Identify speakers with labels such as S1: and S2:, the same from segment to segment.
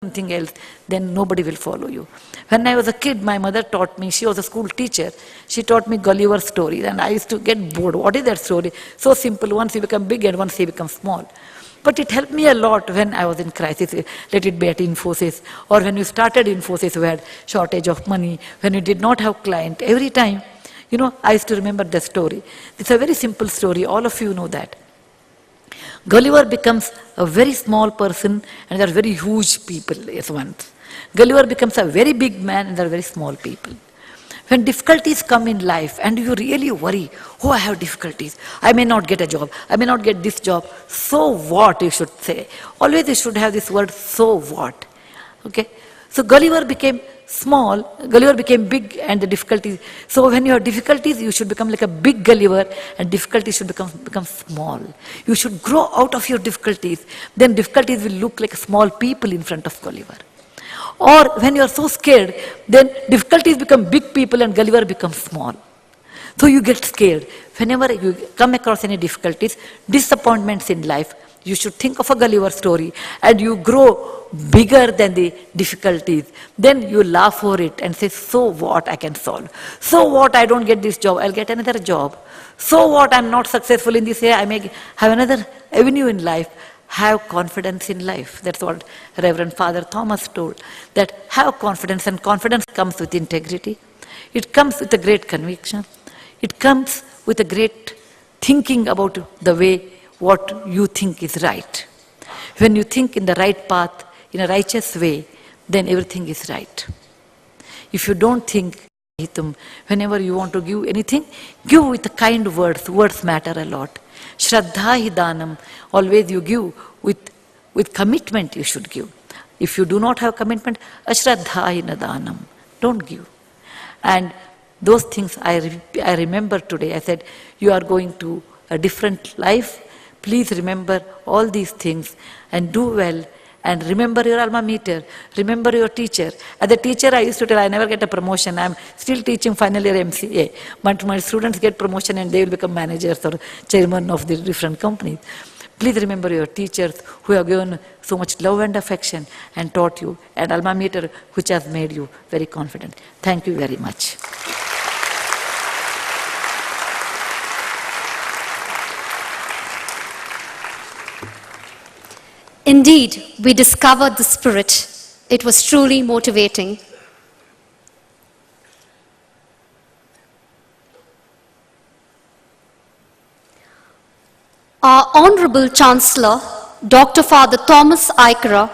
S1: something else, then nobody will follow you. When I was a kid, my mother taught me, she was a school teacher, she taught me Gulliver's story, and I used to get bored. What is that story? So simple, once you become big and once you become small. But it helped me a lot when I was in crisis, let it be at Infosys, or when we started Infosys, we had shortage of money, when we did not have client. Every time, I used to remember the story. It's a very simple story, all of you know that. Gulliver becomes a very small person and there are very huge people at once. Gulliver becomes a very big man and there are very small people. When difficulties come in life and you really worry, oh, I have difficulties, I may not get a job, I may not get this job, so what you should say. Always you should have this word, so what. Okay? So Gulliver became small, Gulliver became big and the difficulties. So when you have difficulties, you should become like a big Gulliver and difficulties should become small. You should grow out of your difficulties. Then difficulties will look like small people in front of Gulliver. Or when you are so scared, then difficulties become big people and Gulliver becomes small. So you get scared. Whenever you come across any difficulties, disappointments in life, you should think of a Gulliver story and you grow bigger than the difficulties. Then you laugh for it and say, so what, I can solve. So what, I don't get this job, I'll get another job. So what, I'm not successful in this area, I may have another avenue in life. Have confidence in life. That's what Reverend Father Thomas told. That have confidence, and confidence comes with integrity. It comes with a great conviction. It comes with a great thinking about the way what you think is right. When you think in the right path, in a righteous way, then everything is right. If you don't think, whenever you want to give anything, give with the kind words. Words matter a lot. Shraddha hi danam, always you give with commitment you should give. If you do not have commitment, ashraddha hi danam, don't give. And those things I remember today. I said, you are going to a different life. Please remember all these things and do well. And remember your alma mater, remember your teacher. As a teacher, I used to tell, I never get a promotion. I'm still teaching final year MCA. But my students get promotion and they will become managers or chairman of the different companies. Please remember your teachers who have given so much love and affection and taught you, and alma mater which has made you very confident. Thank you very much.
S2: Indeed, we discovered the spirit. It was truly motivating. Our Honorable Chancellor, Dr. Father Thomas Aikara,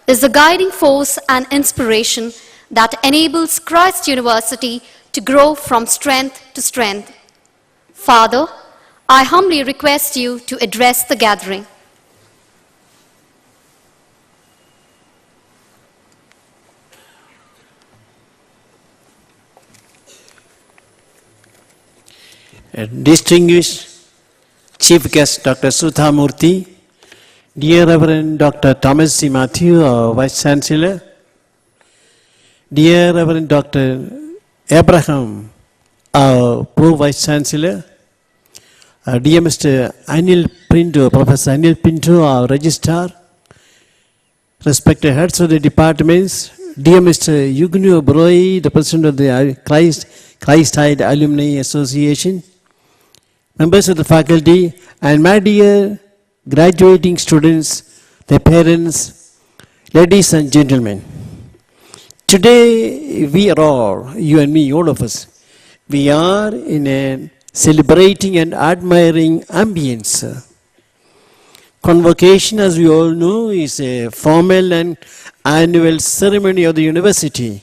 S2: is the guiding force and inspiration that enables Christ University to grow from strength to strength. Father, I humbly request you to address the gathering.
S3: Distinguished Chief Guest Dr. Sudha Murthy, dear Reverend Dr. Thomas C. Matthew, our Vice Chancellor, dear Reverend Dr. Abraham, our Pro-Vice Chancellor, dear Mr. Anil Pinto, Professor Anil Pinto, our Registrar, respected heads of the departments, dear Mr. Yugnu Broi, the President of the Christide Alumni Association, members of the faculty, and my dear graduating students, their parents, ladies and gentlemen. Today we are all, you and me, all of us, we are in a celebrating and admiring ambience. Convocation, as we all know, is a formal and annual ceremony of the university.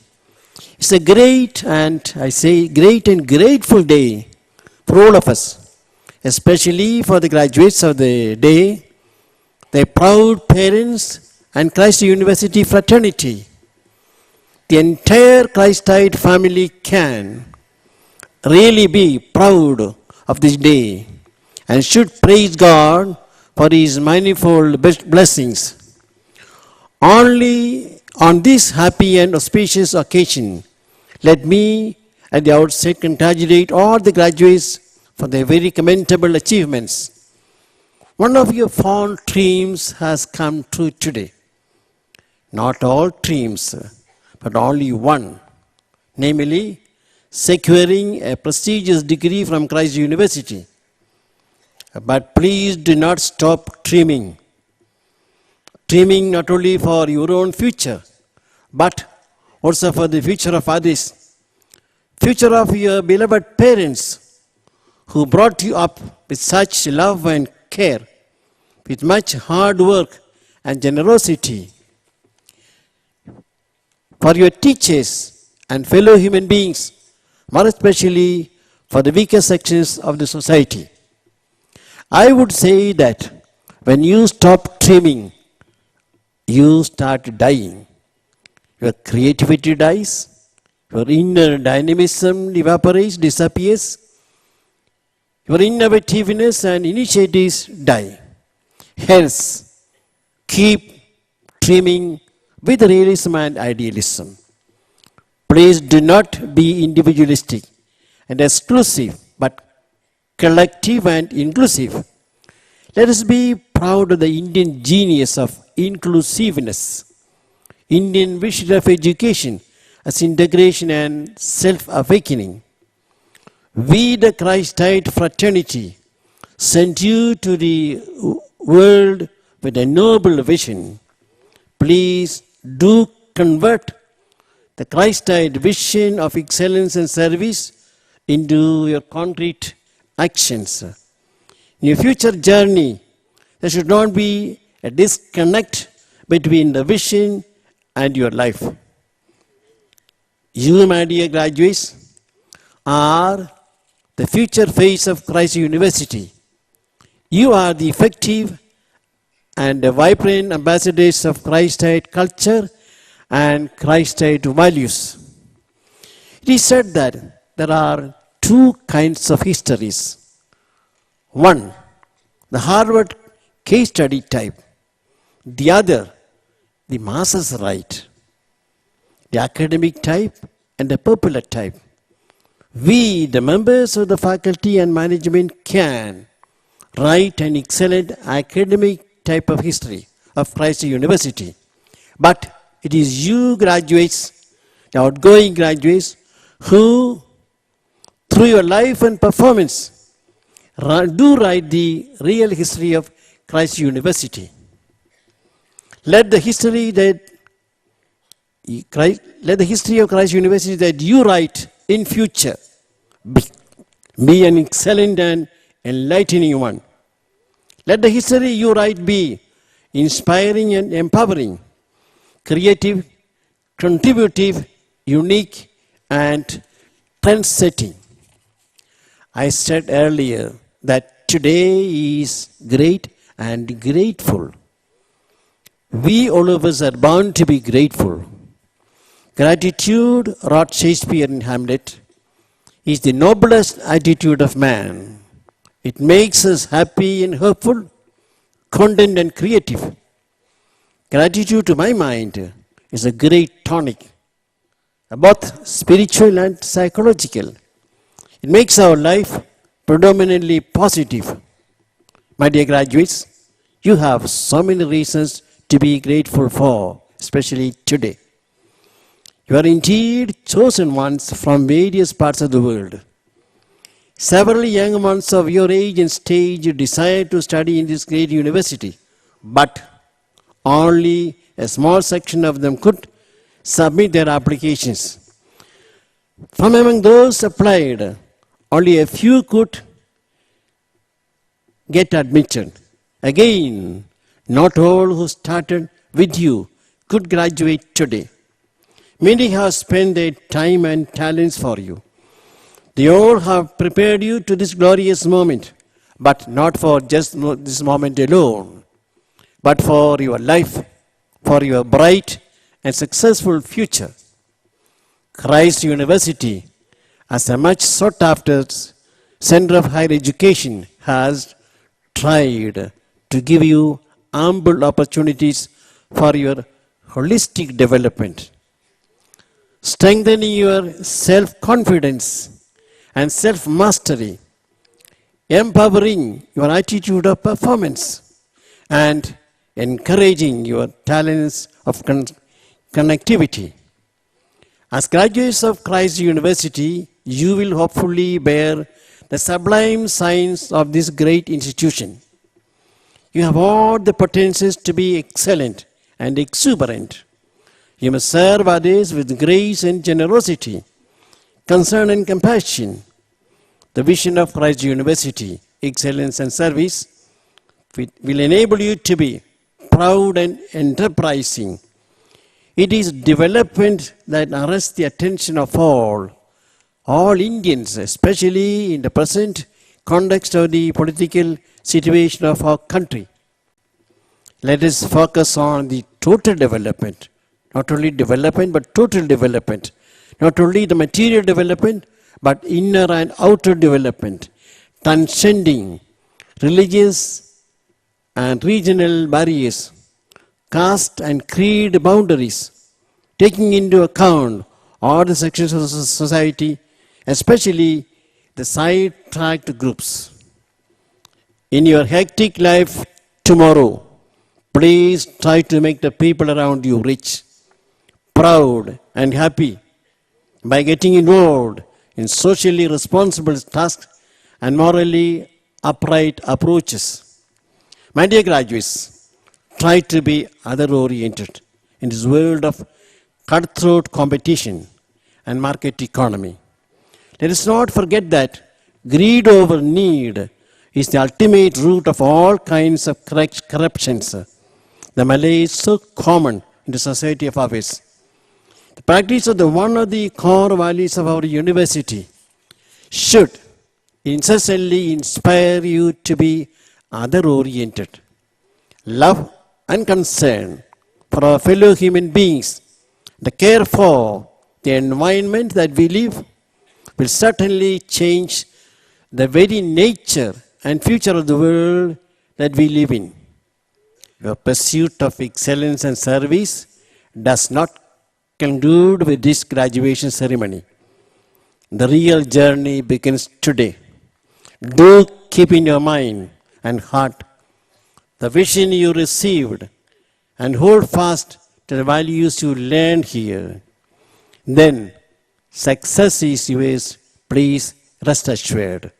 S3: It's a great and, I say, great and grateful day for all of us, especially for the graduates of the day, their proud parents, and Christ University fraternity. The entire Christide family can really be proud of this day and should praise God for His manifold blessings. Only on this happy and auspicious occasion, let me at the outset congratulate all the graduates for their very commendable achievements. One of your fond dreams has come true today. not all dreams, but only one, namely securing a prestigious degree from Christ University. But please do not stop dreaming. Dreaming not only for your own future, but also for the future of others. Future of your beloved parents who brought you up with such love and care, with much hard work and generosity. For your teachers and fellow human beings, more especially for the weaker sections of the society. I would say that when you stop dreaming, you start dying. Your creativity dies, your inner dynamism evaporates, disappears, your innovativeness and initiatives die. Hence, keep dreaming with realism and idealism. Please do not be individualistic and exclusive, but collective and inclusive. Let us be proud of the Indian genius of inclusiveness, Indian vision of education as integration and self-awakening. We, the Christite fraternity, send you to the world with a noble vision. Please do convert the Christite vision of excellence and service into your concrete actions. In your future journey, there should not be a disconnect between the vision and your life. You, my dear graduates, are the future face of Christ University. You are the effective and vibrant ambassadors of Christite culture and Christite values. It is said that there are two kinds of histories. One, the Harvard case study type. The other, the masses right. The academic type and the popular type. We, the members of the faculty and management, can write an excellent academic type of history of Christ University. But it is you graduates, the outgoing graduates, who, through your life and performance, do write the real history of Christ University. Let the history of Christ University that you write in future be an excellent and enlightening one. Let the history you write be inspiring and empowering, creative, contributive, unique, and trend-setting. I said earlier that today is great and grateful. We, all of us, are bound to be grateful. Gratitude, wrote Shakespeare in Hamlet, is the noblest attitude of man. It makes us happy and hopeful, content and creative. Gratitude, to my mind, is a great tonic, both spiritual and psychological. It makes our life predominantly positive. My dear graduates, you have so many reasons to be grateful for, especially today. You are indeed chosen ones from various parts of the world. Several young ones of your age and stage desire to study in this great university, but only a small section of them could submit their applications. From among those applied, only a few could get admitted. Again, not all who started with you could graduate today. Many have spent their time and talents for you. They all have prepared you to this glorious moment, but not for just this moment alone, but for your life, for your bright and successful future. Christ University, as a much sought after center of higher education, has tried to give you ample opportunities for your holistic development, strengthening your self-confidence and self-mastery, empowering your attitude of performance, and encouraging your talents of connectivity. As graduates of Christ University, you will hopefully bear the sublime signs of this great institution. You have all the potentials to be excellent and exuberant. You must serve others with grace and generosity, concern and compassion. The vision of Christ University, excellence and service, will enable you to be proud and enterprising. It is development that arrests the attention of all Indians, especially in the present context of the political situation of our country. Let us focus on the total development, not only development, but total development. Not only the material development, but inner and outer development, transcending religious and regional barriers, caste and creed boundaries, taking into account all the sections of society, especially the side-tracked groups. In your hectic life tomorrow, please try to make the people around you rich, proud, and happy by getting involved in socially responsible tasks and morally upright approaches. My dear graduates, try to be other-oriented in this world of cutthroat competition and market economy. Let us not forget that greed over need is the ultimate root of all kinds of corruptions. The malady is so common in the society of ours. The practice of one of the core values of our university should incessantly inspire you to be other-oriented. Love and concern for our fellow human beings, the care for the environment that we live, will certainly change the very nature and future of the world that we live in. Your pursuit of excellence and service does not conclude with this graduation ceremony. The real journey begins today. Do keep in your mind and heart the vision you received and hold fast to the values you learned here. Then success is yours, please rest assured.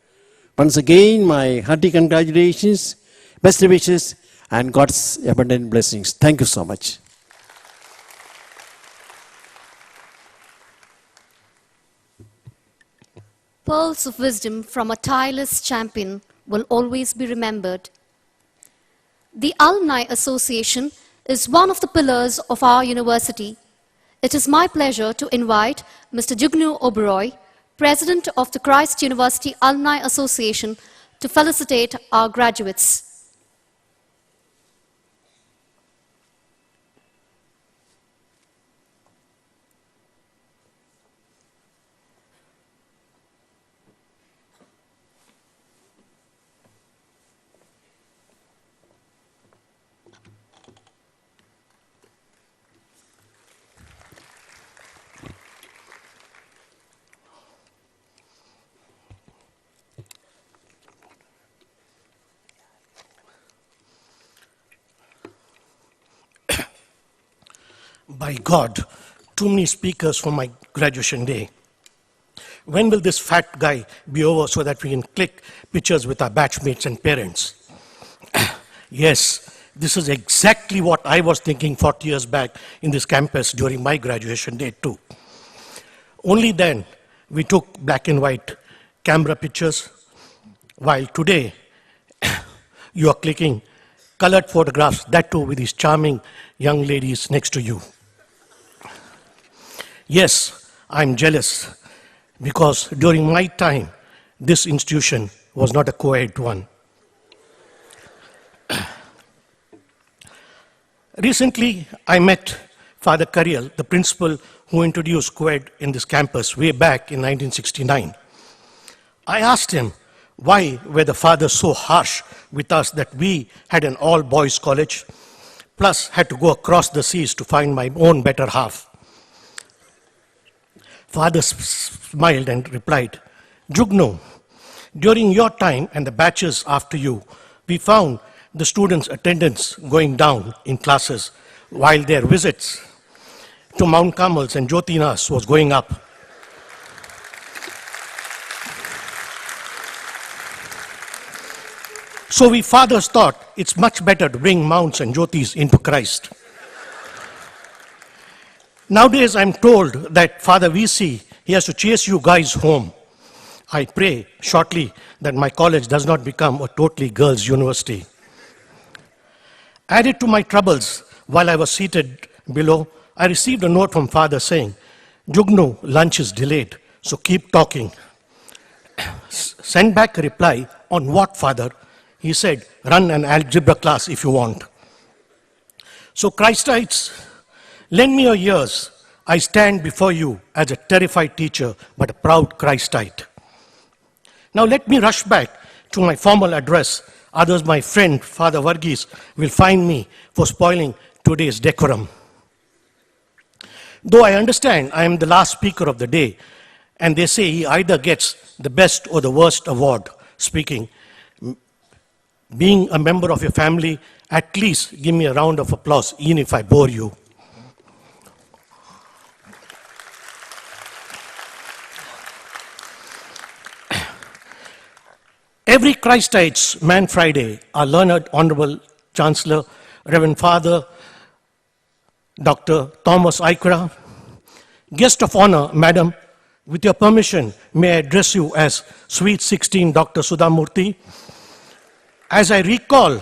S3: Once again, my hearty congratulations, best wishes, and God's abundant blessings. Thank you so much.
S2: Pearls of wisdom from a tireless champion will always be remembered. The Alumni Association is one of the pillars of our university. It is my pleasure to invite Mr. Jugnu Oberoi, President of the Christ University Alumni Association, to felicitate our graduates.
S4: By God, too many speakers for my graduation day. When will this fat guy be over so that we can click pictures with our batchmates and parents? Yes, this is exactly what I was thinking 40 years back in this campus during my graduation day too. Only then we took black and white camera pictures, while today you are clicking colored photographs, that too with these charming young ladies next to you. Yes, I'm jealous because during my time, this institution was not a co-ed one. Recently, I met Father Kariel, the principal who introduced co-ed in this campus way back in 1969. I asked him, why were the fathers so harsh with us that we had an all-boys college, plus had to go across the seas to find my own better half? Father smiled and replied, Jugno, during your time and the batches after you, we found the students' attendance going down in classes, while their visits to Mount Carmel's and Jyotina's was going up. So we fathers thought it's much better to bring Mounts and Jyotis into Christ. Nowadays I'm told that Father VC, he has to chase you guys home. I pray shortly that my college does not become a totally girls' university. Added to my troubles, while I was seated below, I received a note from Father saying, Jugnu, lunch is delayed, so keep talking. Send back a reply, on what, Father? He said, run an algebra class if you want. So Christites, lend me your ears. I stand before you as a terrified teacher, but a proud Christite. Now let me rush back to my formal address. Others, my friend, Father Varghese, will find me for spoiling today's decorum. Though I understand I am the last speaker of the day, and they say he either gets the best or the worst award speaking, being a member of your family, at least give me a round of applause, even if I bore you. Every Christite's Man Friday, our learned Honorable Chancellor, Reverend Father Dr. Thomas Aikra, guest of honor, Madam, with your permission, may I address you as Sweet 16 Dr. Sudhamurthy. As I recall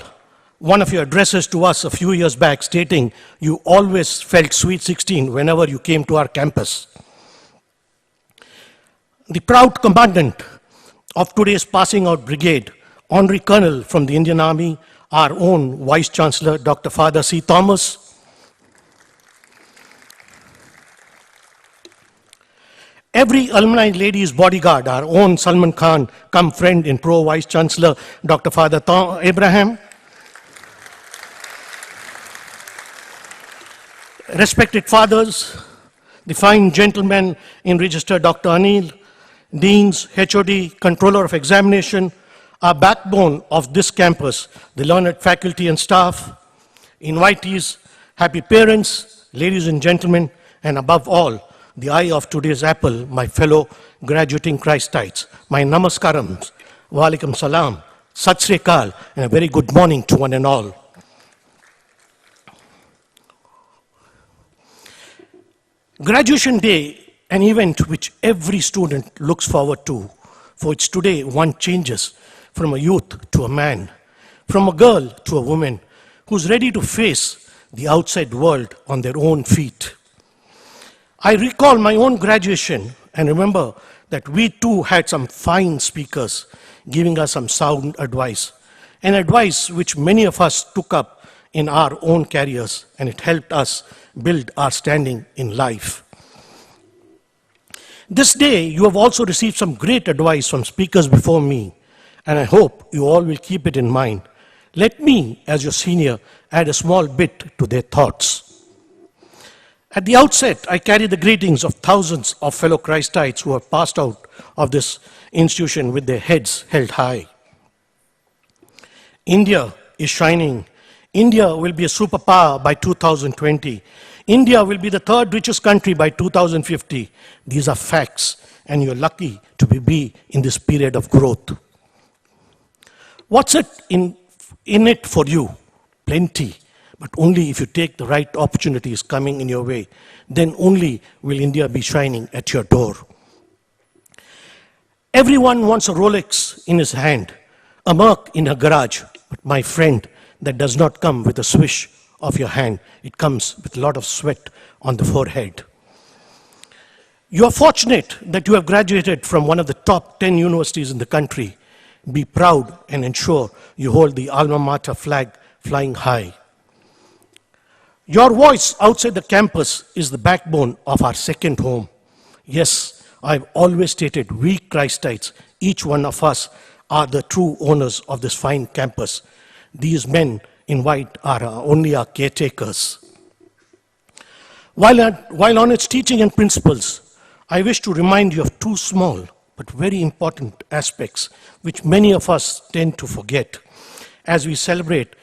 S4: one of your addresses to us a few years back stating you always felt Sweet 16 whenever you came to our campus. The proud commandant of today's passing out brigade, Honorary Colonel from the Indian Army, our own Vice Chancellor, Dr. Father C. Thomas, every alumni ladies bodyguard, our own Salman Khan, come friend in pro Vice Chancellor, Dr. Father Abraham, respected fathers, the fine gentlemen in register, Dr. Anil, deans, HOD, controller of examination, our backbone of this campus, the learned faculty and staff, invitees, happy parents, ladies and gentlemen, and above all, the eye of today's apple, my fellow graduating Christites, my namaskarams, wa alaikum salam, sat sri akal, and a very good morning to one and all. Graduation Day, an event which every student looks forward to, for it's today one changes from a youth to a man, from a girl to a woman who's ready to face the outside world on their own feet. I recall my own graduation and remember that we too had some fine speakers giving us some sound advice, an advice which many of us took up in our own careers, and it helped us build our standing in life. This day, you have also received some great advice from speakers before me, and I hope you all will keep it in mind. Let me, as your senior, add a small bit to their thoughts. At the outset, I carry the greetings of thousands of fellow Christites who have passed out of this institution with their heads held high. India is shining. India will be a superpower by 2020. India will be the third richest country by 2050. These are facts, and you're lucky to be in this period of growth. What's it in it for you? Plenty, but only if you take the right opportunities coming in your way. Then only will India be shining at your door. Everyone wants a Rolex in his hand, a Merc in a garage, but my friend, that does not come with a swish of your hand. It comes with a lot of sweat on the forehead. You are fortunate that you have graduated from one of the top 10 universities in the country. Be proud and ensure you hold the alma mater flag flying high. Your voice outside the campus is the backbone of our second home. Yes, I've always stated we Christites, each one of us, are the true owners of this fine campus. These men in white are only our caretakers. While on its teaching and principles, I wish to remind you of two small but very important aspects which many of us tend to forget as we celebrate